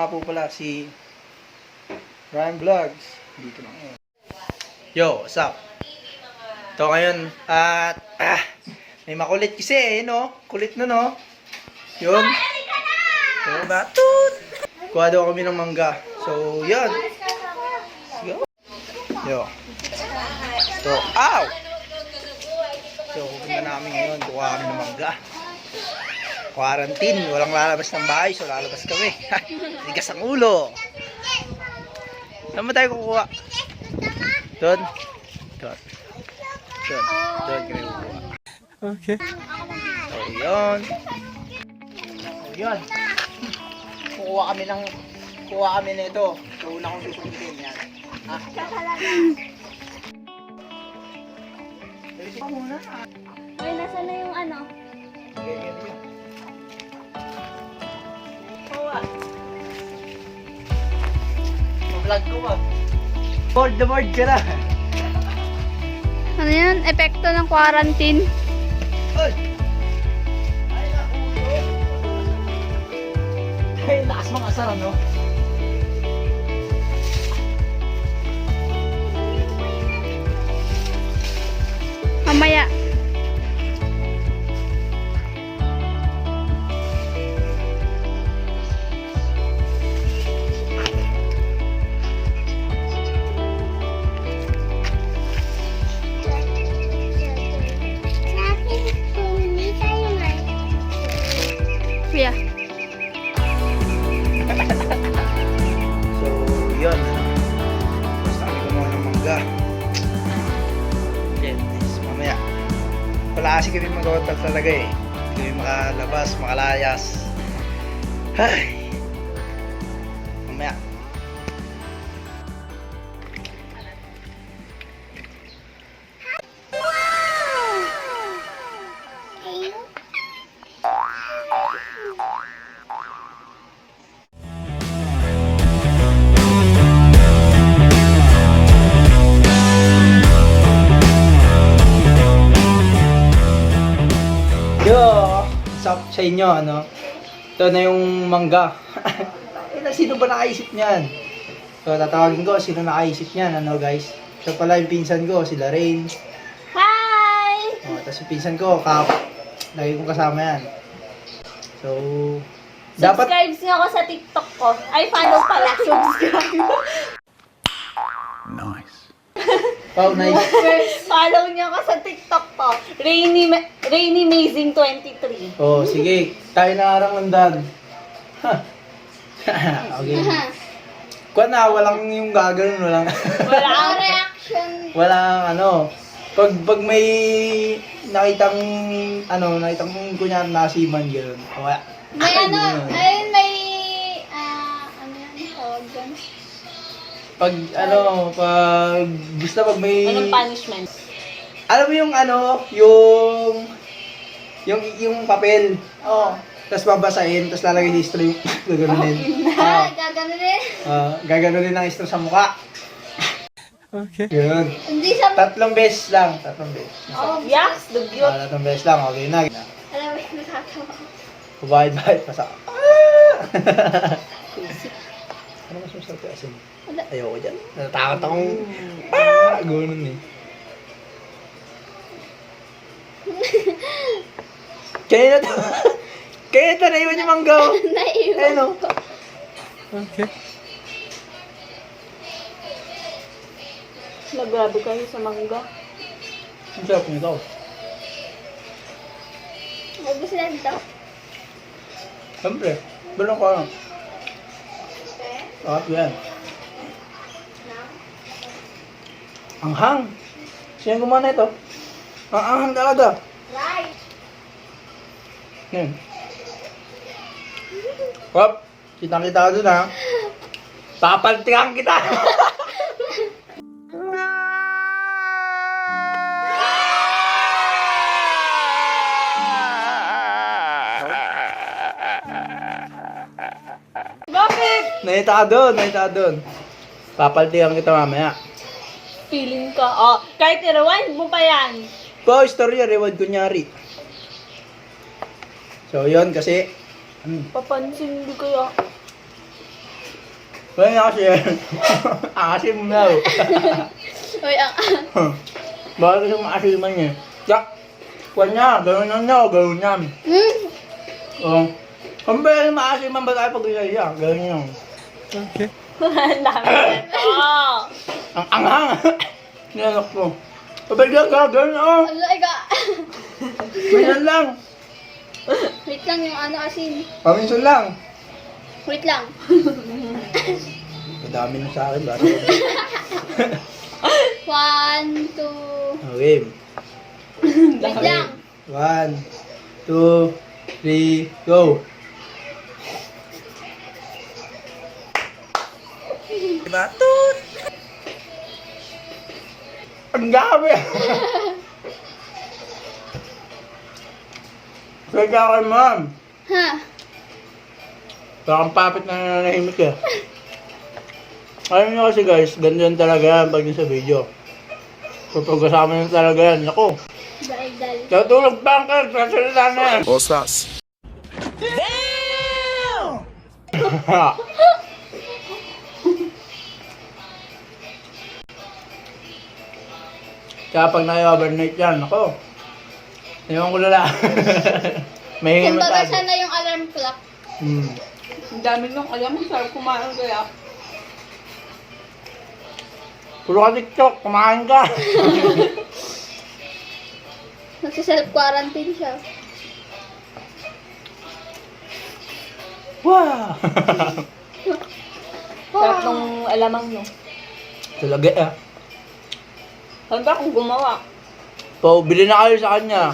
nga po pala si Ryan Vlogs. Dito na ngayon. Yo, what's up? Ito ngayon at may makulit kasi eh, no? Kulit na, no? Yun. So, batut! Kuha daw kami ng mangga. So, yun. Yo. Yo. So, ow! So, pupunta namin ngayon. Kuha kami ng mangga. Quarantine. Walang lalabas ng bahay. So, lalabas kami. Tigas ang ulo. Saan ba tayo kukuha? Doon. Doon. Doon. Doon kami kukuha. Okay. So, yun. So, yun. Kukuha kami nito. So, una kong susundutin yan. Ha? Ayusin ka muna. Ay, nasa na yung ano? Ganyan yun. Kuha. Vlog ko ba? Board the board ka na. Ano yan? Epecto ng quarantine. Ay! Ay, nakulo. Ay, lakas mga asar, ano? Mamaya. Yeah. So, yun. Basta kami kumuha ng mangga. Then, mamaya. Wala kasi kami mag-hotel talaga eh. Hindi kami makalabas, makalayas. Ay! Mamaya. Yo! What's up sa inyo, ano? Ito na yung mangga. Sino ba nakaisip niyan? So, tatawagin ko sino nakaisip niyan, ano guys? Ito pala yung pinsan ko, sila Rain. Hi! Oh, tapos yung pinsan ko, Kap. Lagi kong kasama yan. So, dapat... Subscribe niyo ako sa TikTok ko. Ay, follow pala. Subscribe. Nice. Wow, nice. Follow niyo ako sa TikTok ko. Rainy Amazing 23. Oh, sige. Tayo na arang landan. Okay. Kuha na, walang yung gagawin, walang... Wala reaction. Walang ano. Pag may nakitang kunyari nasiman gano'n. Wala. May ano, ayun may, ano yan, tawag dyan? Pag pag may... Anong punishment? Alam mo yung yung papel. Oo. Tapos babasahin, tapos lalagay yung history. Gaganunin. Gaganunin? Gaganunin ng history sa mukha. Okay. Yun. Hindi sa... 3 beses lang. 3 beses. Oh, yaks, dugyot. 3 beses lang. Okay na. Alam mo yung natatawa. Pabahit-bahit pa sa... Ano mas masarap yung asin? Ayoko dyan. Natatakot akong... Gano'n eh. Kaya na to. Kaya ito, naiwan yung mangga. Naiwan. Ayun o. Okay. Nagrabe kayo sa mangga. Ang sarap nito. Ubus na ito. Siyempre. Balong ko lang. Sarap yan. Ang hang. Sino gumana ito? Ang anghang talaga. Right. Yan. Hop. Kitang-kita ka dun ha. Papaltikan kita. Bakit? Naita ka dun. Papaltikan kita mamaya. Feeling ka. Oh, kahit i-rewind mo pa yan. Po, istorya, reward kunyari. So, yun kasi, Papansin hindi kaya. Wala nga kasi asim na. Uy, ang... Bakit kasi maasiman niya? Yak! Kuwan niya, gawin lang niya o gawin niya. Oo. Kung ba maasiman ba tayo pag-isay siya? Gawin niya. Ang dami nito. Ang anghang! Nilalok mo. Pabagyan ka, gawin niya. Alay ka. Minsan lang. Wait lang yung ano asin. Paminsan lang. Wait lang. Madami na sa akin ba? 1, 2... Okay. Wait lang. 1, 2, 3, go! Diba? Toot! Ang dami! Kaya ka kay ma'am. Ha? Parang papit na nanahimik eh. Alam nyo kasi guys, ganyan talaga yan pag sa video. Kapag kasama nyo talaga yan, ako. Dal-dal. Natulog bangkag, sasalita na yan. Osas. Kaya pag nai-overnight yan, ako. Ewan ko lala. May Kumbaga himatado. siya na yung alarm clock. Ang dami nung alam mo, sarap kumain kaya. Puro ka TikTok, kumain ka. Nagsi-self-quarantine siya. Wow! Sarap nung alamang nyo. Talaga eh. Saan ba kung gumawa? Po, bili na kayo sa kanya.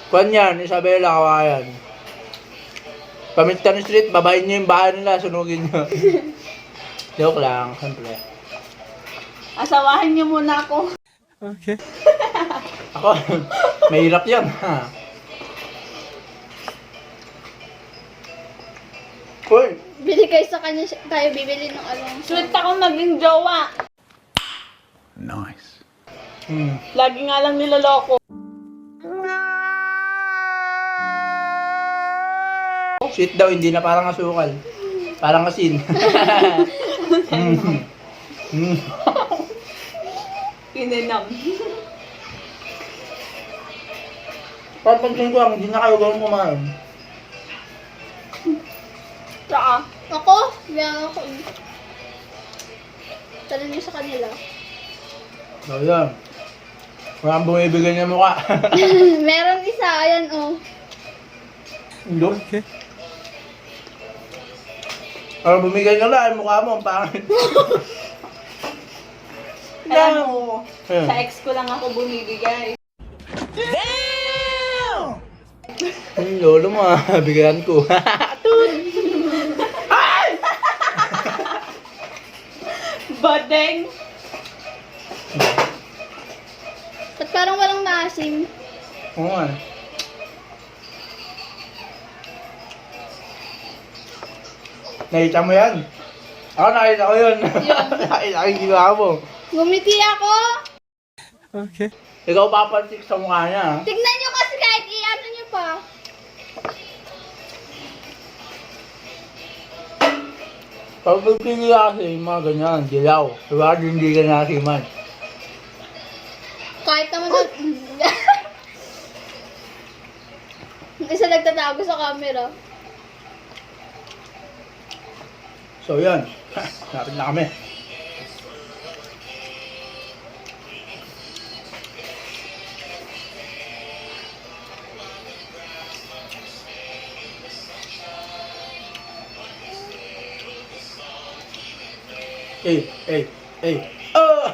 Kuan yan, Isabela, kawayan. Pamintan Street, babayin niyo yung bahay nila, sunugin niyo. Joke lang, siyempre. Asawahin niyo muna ako. Ako, mahirap yan, ha? Uy! Bili kayo sa kanya, tayo bibili ng alarm. Sweet ako maging jowa. Nice. Lagi nga lang niloloko. Sweet daw, hindi na parang asukal. Parang asin. Ininam. Papansin ko lang, hindi na kayo gawin kumain. Tsaka, Ako? Bilang ako. Tala niyo sa kanila. So, yan. Walang bumibigay niya mukha. Meron isa, ayan oh. Hindi. Parang bumigay ka lang, mukha mo, ang pangit. alam mo, Ayun. sa ex ko lang ako bumibigay. Lolo mo, bigyan ko. Badeng! Ba't parang walang maasim? Oo nga. Nakita mo yan? Ako nakita ko yun. Nakita ko yung ginawa mo. Gumiti ako! Ikaw papantik sa mukha niya. Ha? Tignan niyo kasi kahit i-ano niyo pa. Pag pagpili kasi yung mga ganyan, dilaw. Diba? Hindi ka nasiman. Kahit naman na... Yung isa nagtatago sa camera. So yan. Napit na kami. Oh!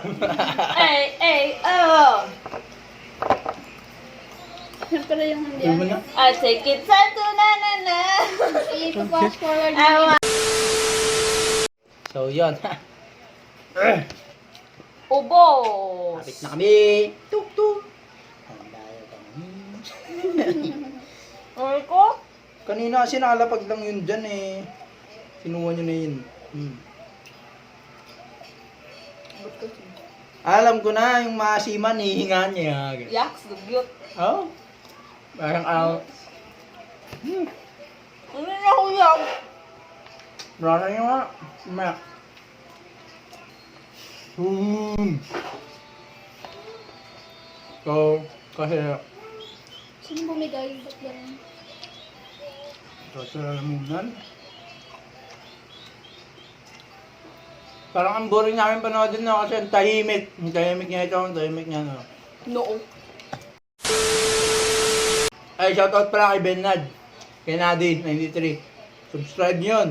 Oh! Siyempre yung hindi. Ano mo na? I take it sa na. I-fast forward Awa. So yan. Ubos! Napit na kami. Tuk tuk. Handayo kami. Ay ko? Kanina kasi nakalapag lang yun dyan eh. Kinuha nyo na yun. Alam ko na, yung maasiman, hihinga niya. Yaks, dugyot. Oh? Parang Ano na ako yan? Rasa nyo nga. Mamaya. So, kasi Sino bumigay? Ba't ganun? ito sa lalamunan. Parang ang boring namin panoodin na kasi ang tahimik. Ang tahimik niya ito, ang tahimik niya. No? Noo. Ay, shoutout pala kay Benad. Kay Nadi, 93. Subscribe nyo yun.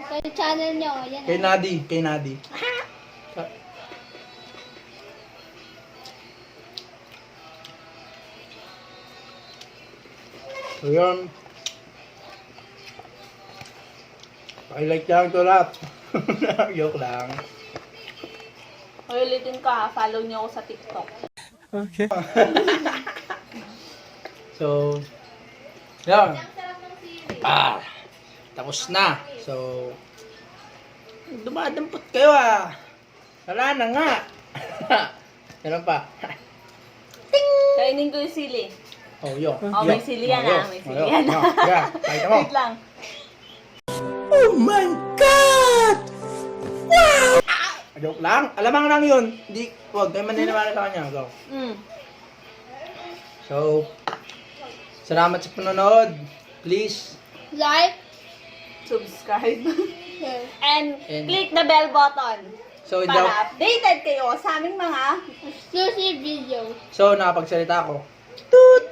Sa channel nyo, yan. Kay Nadi, kay Nadi. So yun. Pakilike lang ito lahat. Joke lang. Ulitin ko ha, follow niyo ako sa TikTok. So, yan. Tapos na. So, dumadampot kayo ah. Wala na nga. Meron pa. Kainin ko yung sili. Oh, yo. Oh, may sili yan ah. May sili yan. Yeah, kahit mo. Wait lang. Oh my God! Wow! Joke lang. Alamang lang yun. Hindi, huwag kayo maniniwala sa kanya. Go. So, salamat sa panonood. Please. Like, Subscribe. and And- click the bell button So, para updated kayo sa aming mga exclusive video. so nakapagsalita ako. Toot!